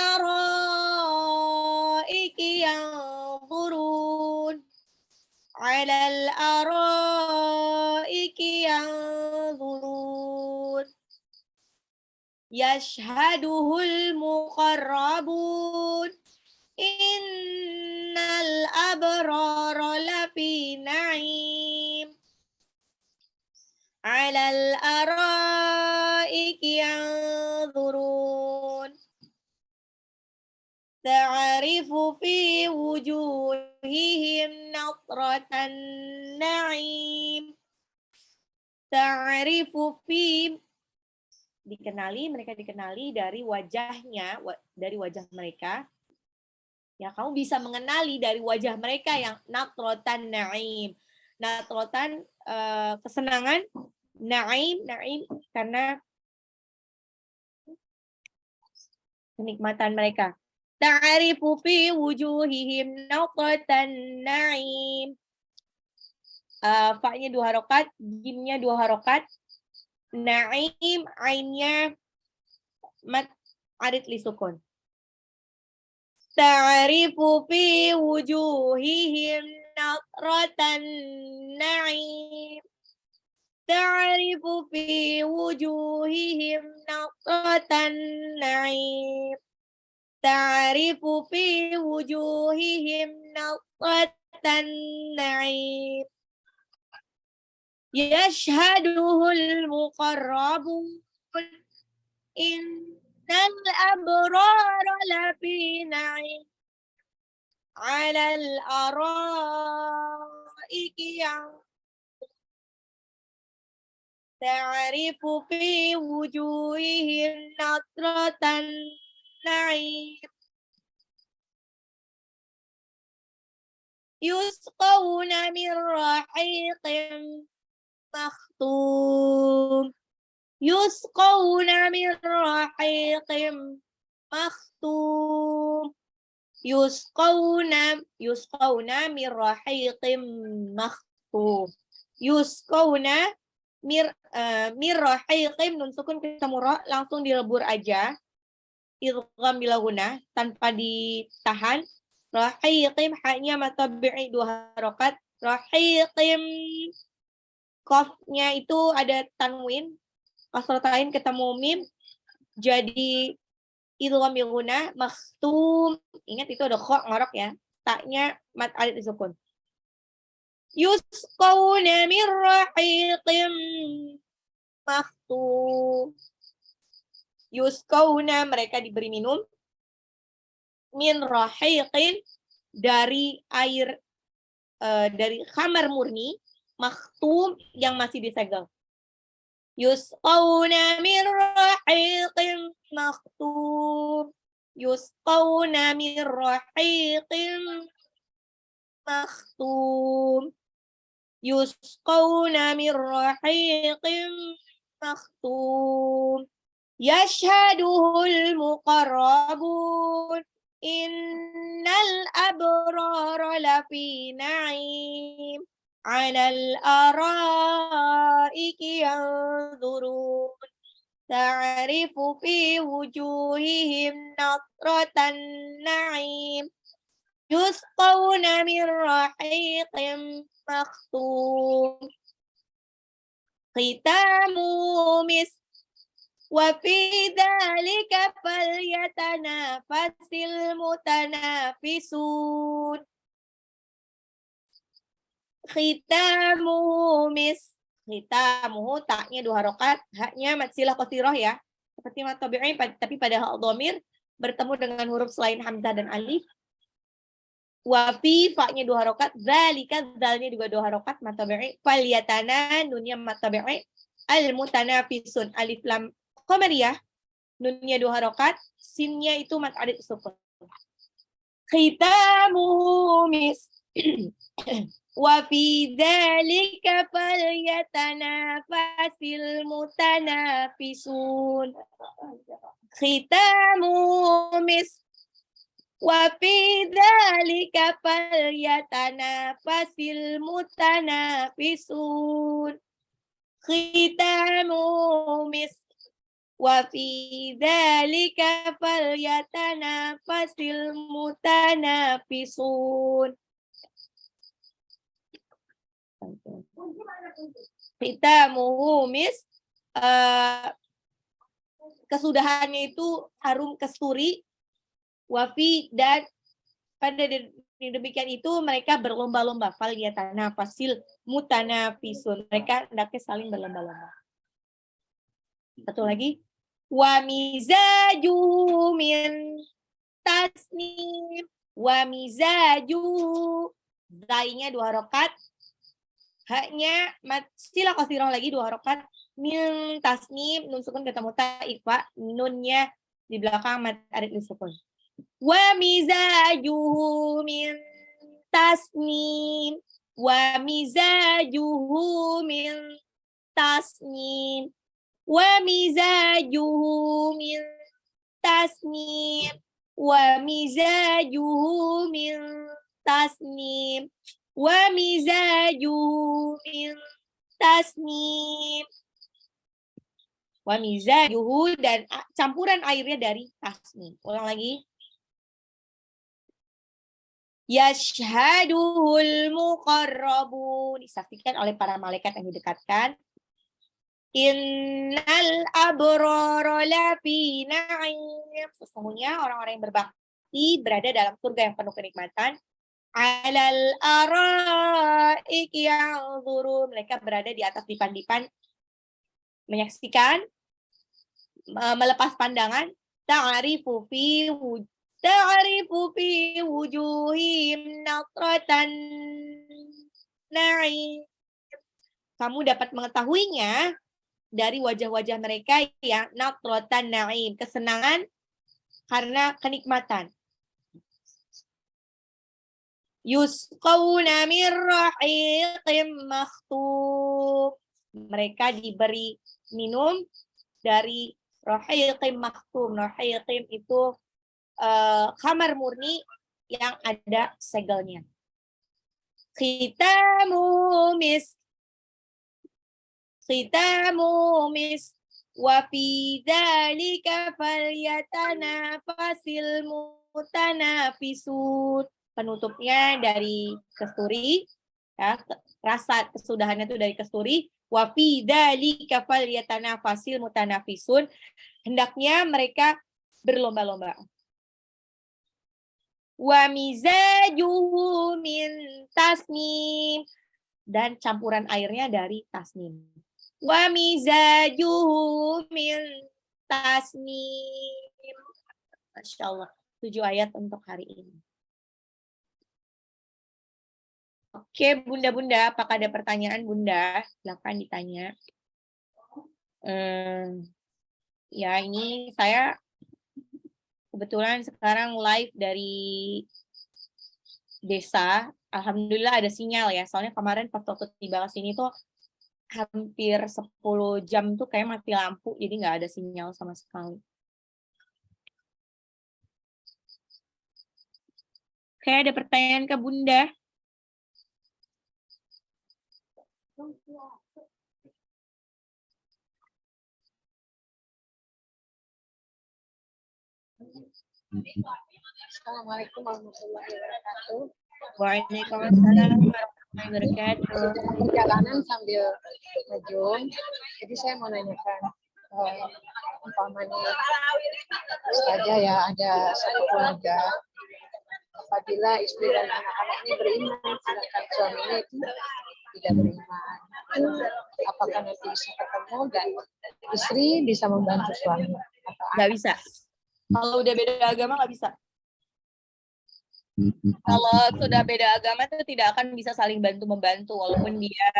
araiki yanzurun. Alal araiki yanzurun. Yashhaduhul muqarrabun. Innal abrara lafi na'im. Alal araiki yanzurun. Ta'rifu fi wujuhihim nadratan na'im. Ta'rifu fi, mereka dikenali dari wajahnya, dari wajah mereka. Ya, kamu bisa mengenali dari wajah mereka yang natrotan naim. Natrotan kesenangan, naim karena kenikmatan mereka. Ta'rifu fi wujuhihim natratan naim. Fa-nya 2 harokat, jimnya 2 harokat, naim, ainnya mat arid li sukun. Ta'rifu fi wujuhihim natratan na'im. Ta'rifu fi wujuhihim natratan na'im. Ta'rifu fi wujuhihim natratan na'im. Yashhaduhul muqarrabun. Innal abrara lafi na'im. Alal araiki yang ta'rifu fi wujuhihim natratan na'im. Yusqawna min rahiqin makhtum. Yusqawna min rahiqin makhtum. Yusqawna min rahiqin makhtum. Yusqawna mir rahiqin, nun sukun ketemu ra, langsung dilebur aja. Idgham bila guna tanpa ditahan. Rahiqin, haknya matabi'i 2 harokat. Rahiqin, qafnya itu ada tanwin, kasratain ketemu mim, jadi idgham bil guna, makhtum. Ingat itu ada kha ngorok ya. Taknya mat alif disukun. Yusqawna min rahiqin makhtum. Yusqawna, mereka diberi minum, min rahiqin, dari air dari khamar murni, makhtum, yang masih disegel. Yusqawna min rahiqin makhtum. Yusqawna min rahiqin makhtum. Yusqawna min rahiqin makhtum. Yashhaduhul muqarrabun. Innal abrara lafi na'im. Alal araiki yanzurun. Ta'rifu fi wujuhihim natratan na'im. Yusqawna min rahiqin makhtum. Khitamu misk. Wa fi dzalika falyatanafasil mutanafisun. Khitamuhu mis. Khitamuhu, taknya 2 harokat, haknya mat silah qasirah ya. Seperti mat tabi'i, tapi pada hal dhamir bertemu dengan huruf selain hamzah dan alif. Wa fi, fa-nya 2 harokat, dzalika, dzalnya juga 2 harokat, mat tabi'i. Falyatana, nunnya mat tabi'i. Al mutanafisun, alif lam qamariyah, nunnya 2 harokat, sinnya itu mat arid sukun. Khitamuhu mis. Wa fi dzalika falyatanafasil mutanafisun. Khitamuhu mis. Wa fi dzalika falyatanafasil mutanafisun. Khitamuhu mis. Wa fi dzalika falyatanafasil mutanafisun. Khitamuhu mis, kesudahannya itu harum kasturi. Wafi, dan pada demikian itu mereka berlomba-lomba. Falyatanafasil mutanafisun, mereka hendaknya saling berlomba-lomba. Satu lagi. Wa mizajuhu min tasnim. Wa mizajuhu, zainya 2 harokat, haknya mat silah qasirah lagi 2 harokat, min tasnim, nun sukun ketemu ta ifa, nunnya di belakang mat arid li sukun. Wa mizajuhu min tasnim. Wa mizajuhu min tasnim. Wa mizajuhu min tasnim. Wa mizajuhu min tasnim. Wa mizajuhu min tasnim. Wa mizajuhu, dan campuran airnya dari tasnim. Ulang lagi. Yashhaduhul muqarrabun, disaksikan oleh para malaikat yang didekatkan. Innal abrara lafi na'im, sesungguhnya orang-orang yang berbakti berada dalam surga yang penuh kenikmatan. Alal araiki yanzurun, mereka berada di atas dipan-dipan menyaksikan, melepas pandangan. Ta'rifu fi wujuhim natratan na'im, kamu dapat mengetahuinya dari wajah-wajah mereka yang natratan na'im, kesenangan karena kenikmatan. Yusqawna min rahiqim makhtum, mereka diberi minum dari rahiqim makhtum. Rahiqim itu khamar murni yang ada segelnya. Khitamu mis wa fi dzalika falyatanafasil mutanafisun. Penutupnya dari kasturi, ya, rasa kesudahannya itu dari kasturi. Wa fi dzalika falyatanafasil mutanafisun, hendaknya mereka berlomba-lomba. Wa mizajuhu min tasnim, dan campuran airnya dari tasnim. Wa mizajuhu min tasnim. Masya Allah, 7 ayat untuk hari ini. Oke, bunda-bunda, apakah ada pertanyaan bunda? Silakan ditanya. Ya, ini saya kebetulan sekarang live dari desa. Alhamdulillah ada sinyal ya. Soalnya kemarin pas waktu tiba ke sini tuh hampir 10 jam tuh kayak mati lampu. Jadi nggak ada sinyal sama sekali. Oke, ada pertanyaan ke bunda? Assalamualaikum warahmatullahi wabarakatuh. Waalaikumsalam warahmatullahi wabarakatuh. Perjalanan sambil ngejum, jadi saya mau nanyakan, umpamanya saja ya ada satu keluarga, apabila istri dan anak-anaknya beriman, sedangkan suaminya itu tidak beriman, apakah nanti bisa ketemu dan istri bisa membantu suami? Nggak bisa. Kalau udah beda agama nggak bisa. Kalau sudah beda agama itu tidak akan bisa saling bantu-membantu walaupun dia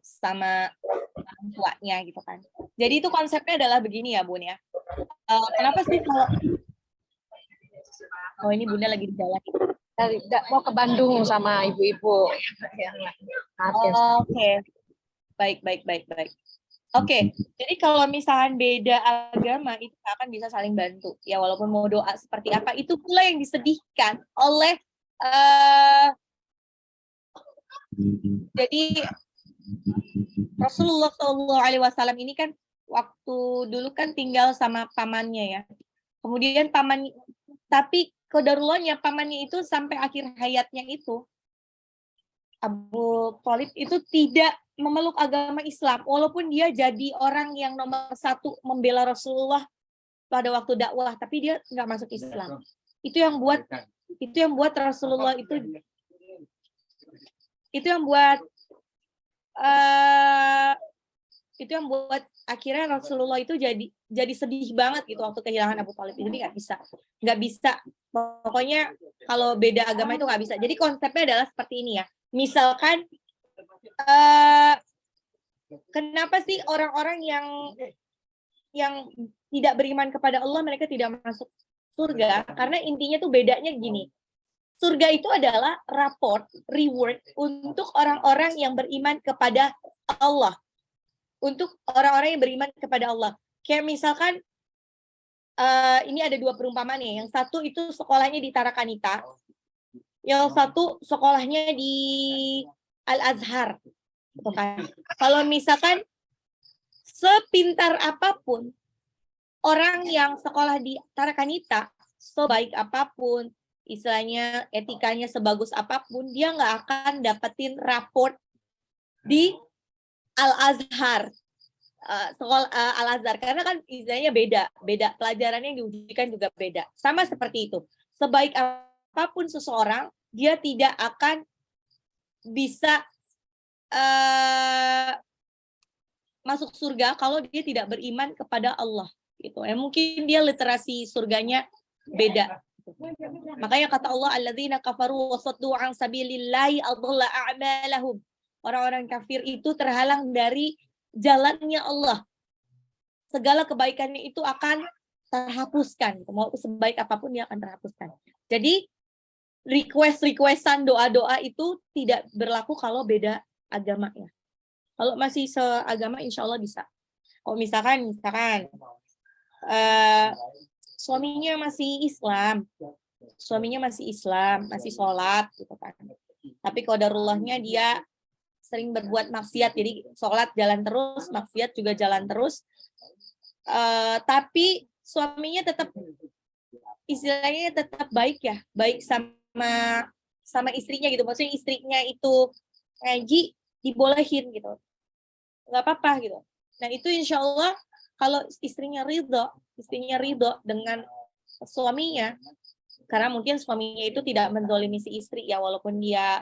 sama orang tuanya gitu kan. Jadi itu konsepnya adalah begini ya Bun ya. Kenapa sih kalau ini Bunda lagi di jalan. Mau ke Bandung sama ibu-ibu. Oke. Baik. Oke, jadi kalau misalkan beda agama itu akan bisa saling bantu. Ya walaupun mau doa seperti apa, itu pula yang disedihkan oleh jadi Rasulullah SAW ini kan waktu dulu kan tinggal sama pamannya ya. Kemudian tapi qadarullah pamannya itu sampai akhir hayatnya itu Abu Thalib itu tidak memeluk agama Islam, walaupun dia jadi orang yang nomor 1 membela Rasulullah pada waktu dakwah, tapi dia nggak masuk Islam. Itu yang buat Rasulullah itu yang buat akhirnya Rasulullah itu jadi sedih banget gitu waktu kehilangan Abu Thalib. Jadi nggak bisa. Pokoknya kalau beda agama itu nggak bisa. Jadi konsepnya adalah seperti ini ya. Misalkan kenapa sih orang-orang yang tidak beriman kepada Allah mereka tidak masuk surga karena intinya tuh bedanya gini. Surga itu adalah raport, reward untuk orang-orang yang beriman kepada Allah. Untuk orang-orang yang beriman kepada Allah. Kayak misalkan ini ada dua perumpamaan nih. Yang satu itu sekolahnya di Tarakanita. Yang satu sekolahnya di Al-Azhar. Gitu kan. Kalau misalkan sepintar apapun orang yang sekolah di Tarakanita, sebaik apapun, istilahnya etikanya sebagus apapun, dia nggak akan dapetin raport di Al-Azhar. Sekolah Al-Azhar, karena kan istilahnya beda pelajarannya yang diujikan juga beda. Sama seperti itu. Sebaik apapun seseorang, dia tidak akan bisa masuk surga kalau dia tidak beriman kepada Allah. Gitu. Mungkin dia literasi surganya beda. Makanya kata Allah, alladzina kafaru wa saddu an sabilillahi adalla a'malahum. Orang-orang kafir itu terhalang dari jalannya Allah. Segala kebaikannya itu akan terhapuskan. Mau sebaik apapun dia akan terhapuskan. Jadi requestan doa-doa itu tidak berlaku kalau beda agamanya. Kalau masih seagama insya Allah bisa. Kalau misalkan suaminya masih Islam, masih sholat gitu kan. Tapi qadarullahnya dia sering berbuat maksiat, jadi sholat jalan terus, maksiat juga jalan terus. Tapi suaminya tetap istilahnya tetap baik ya, baik sama istrinya gitu. Maksudnya istrinya itu ngaji dibolehin gitu, nggak apa-apa gitu. Nah itu insya Allah kalau istrinya ridho dengan suaminya, karena mungkin suaminya itu tidak menzalimi si istri ya, walaupun dia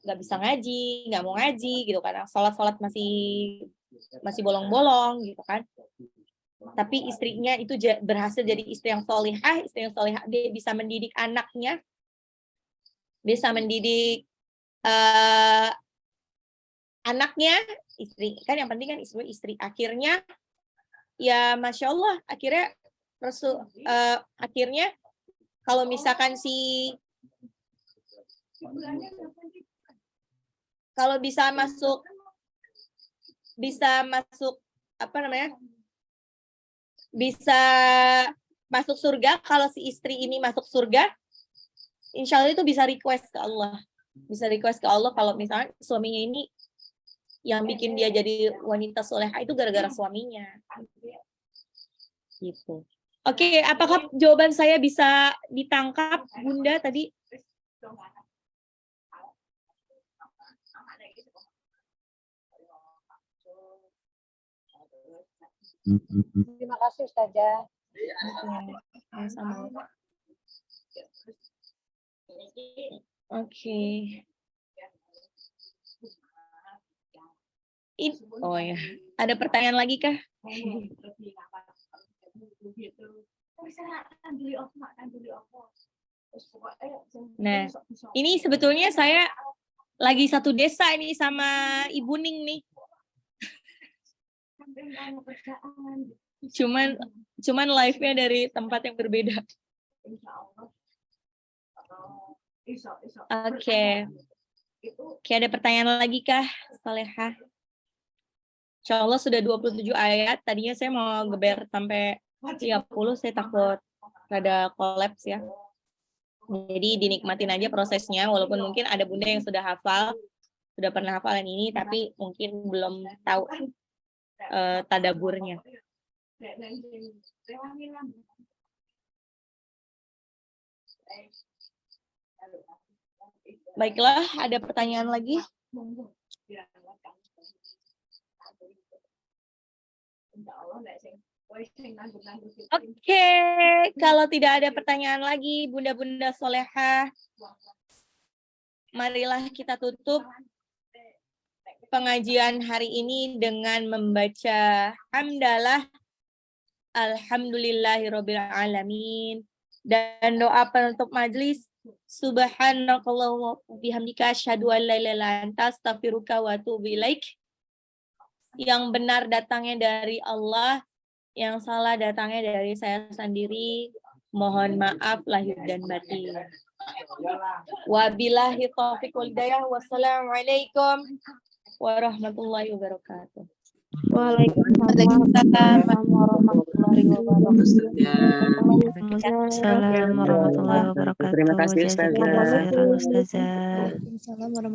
nggak bisa ngaji, nggak mau ngaji gitu kan, sholat masih bolong-bolong gitu kan. Tapi istrinya itu berhasil jadi istri yang solihah, dia bisa mendidik anaknya, bisa mendidik anaknya, istri kan yang penting kan istri. Akhirnya ya masya Allah, akhirnya kalau misalkan kalau bisa masuk bisa masuk surga, kalau si istri ini masuk surga, insya Allah itu bisa request ke Allah. Kalau misalnya suaminya ini yang bikin dia jadi wanita solehah itu gara-gara suaminya. Gitu. Oke, apakah jawaban saya bisa ditangkap, Bunda, tadi? Terima kasih Ustazah. Oke. Oh ya, ada pertanyaan lagi kah? Nah, ini sebetulnya saya lagi satu desa ini sama Ibu Ning nih. Cuman live-nya dari tempat yang berbeda. Oke. Oke, ada pertanyaan lagi kah, Salehah? Insya Allah sudah 27 ayat. Tadinya saya mau geber sampai 30, saya takut rada kolaps ya. Jadi dinikmatin aja prosesnya, walaupun mungkin ada bunda yang sudah pernah hafalan ini, tapi mungkin belum tahu tadaburnya. Baiklah, ada pertanyaan lagi? Oke, kalau tidak ada pertanyaan lagi, bunda-bunda solehah, marilah kita tutup pengajian hari ini dengan membaca hamdalah alhamdulillahirobbilalamin dan doa penutup majelis. Subhanakallahumma wa bihamdika asyhadu an la ilaha illa anta astaghfiruka wa atubu ilaik. Yang benar datangnya dari Allah, Yang salah datangnya dari saya sendiri. Mohon maaf lahir dan batin. Wabillahi taufiq wal hidayah. Wassalamualaikum warahmatullahi wabarakatuh. Waalaikumsalam warahmatullahi wabarakatuh. Waalaikumsalam warahmatullahi wabarakatuh. Terima kasih, Ustazah. Jazakallahu khairan, Ustazah. Waalaikumsalam warahmatullahi